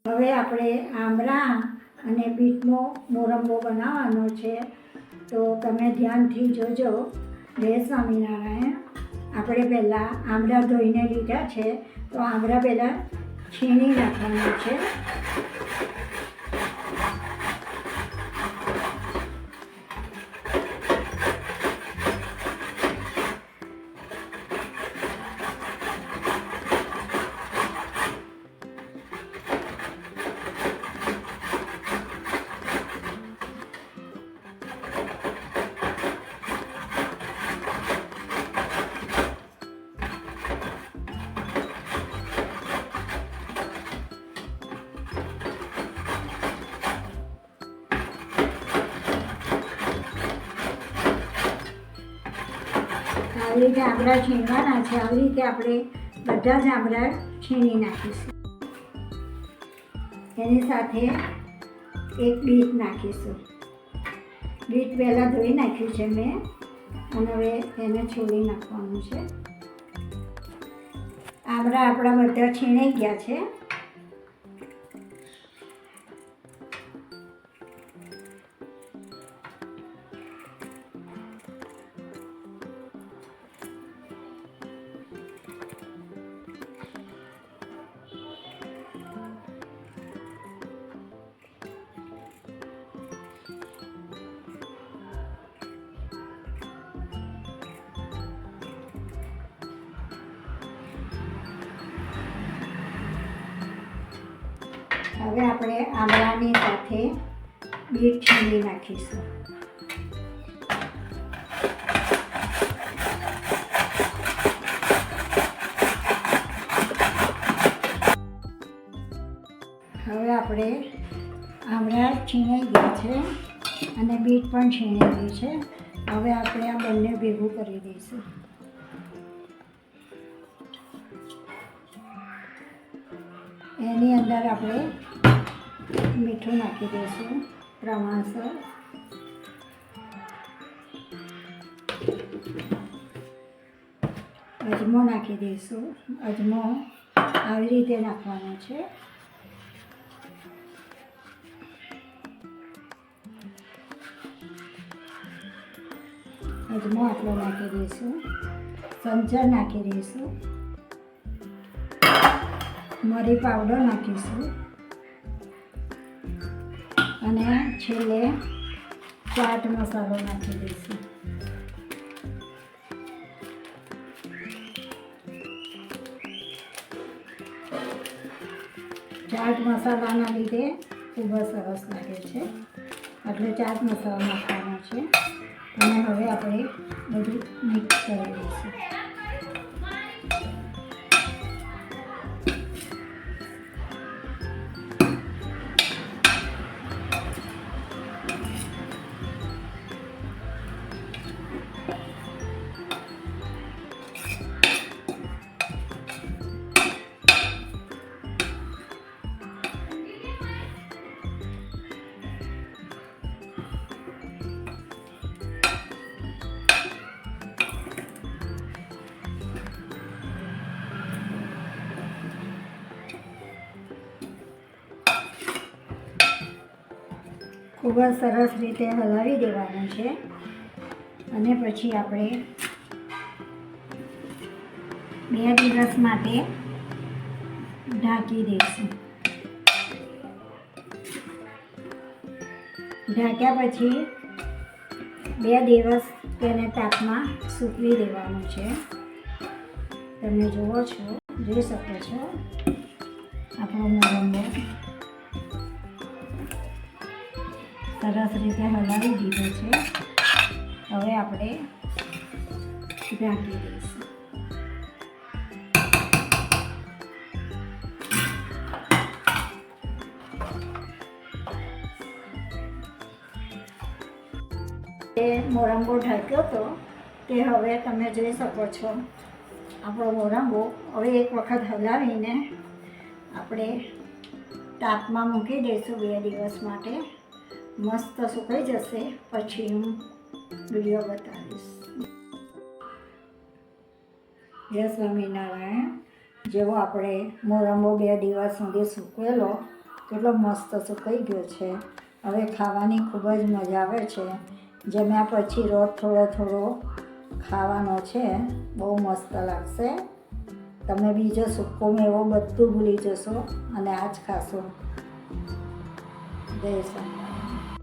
હવે આપણે આમળા અને બીટનો મોરંબો બનાવવાનો છે, તો તમે ધ્યાનથી જોજો. જય સ્વામિનારાયણ. આપણે પહેલાં આમળા ધોઈને લીધા છે, તો આમળા પહેલાં છીણી નાખવાના છે. આવી રીતે આમળા છીણવાના છે. આવી રીતે આપણે બધા જ આમળા છીણી નાખીશું. એની સાથે એક બીટ નાખીશું. બીટ પહેલાં ધોઈ નાખ્યું છે મેં, અને હવે એને છોડી નાખવાનું છે. આમળા આપણા બધા છીણાઈ ગયા છે. હવે આપણે આમળાની સાથે બીટ છીણી નાખીશું. હવે આપણે આમળા છીણાઈ ગયા છે અને બીટ પણ છીણાઈ ગઈ છે. હવે આપણે આ બંને ભેગું કરી દઈશું. એની અંદર આપણે મીઠું નાખી દઈશું પ્રમાણસર. અજમો નાખી દઈશું. અજમો આવી રીતે નાખવાનો છે. અજમો આટલો નાખી દઈશું. સંચર નાખી દઈશું. મરી પાવડર નાખીશું અને છેલ્લે ચાટ મસાલો નાખી દઈશું. ચાટ મસાલાના લીધે ખૂબ જ સરસ લાગે છે, એટલે ચાટ મસાલો નાખવાનો છે. અને હવે આપણે બધું મિક્સ કરી દઈશું. ખૂબ જ સરસ રીતે હલાવી દેવાનું છે. અને પછી આપણે 2 દિવસ માટે ઢાંકી દઈશું. ઢાંક્યા પછી 2 દિવસ તેને તાપમાં સૂકવી દેવાનું છે. તમે જુઓ છો, જોઈ શકો છો આપણો મોરંબો સરસ રીતે હલાવી દીધો છે. હવે આપણે ઢાંકી દઈશું. એ મોરંબો ઢાંક્યો હતો તે હવે તમે જોઈ શકો છો આપણો મોરંબો. હવે એક વખત હલાવીને આપણે તાપમાં મૂકી દઈશું 2 દિવસ માટે. મસ્ત સુકાઈ જશે પછી હું વિડીયો બતાવીશ. જય સ્વામિનારાયણ. જેવો આપણે મોરંબો 2 દિવસ સુધી સૂકવેલો કેટલો મસ્ત સુકાઈ ગયો છે. હવે ખાવાની ખૂબ જ મજા આવે છે. જમ્યા પછી રોજ થોડો થોડો ખાવાનો છે, બહુ મસ્ત લાગશે. તમે બીજો સૂકો મેવો બધું ભૂલી જશો અને આ જ ખાશો. જય સ્વામિનારાયણ.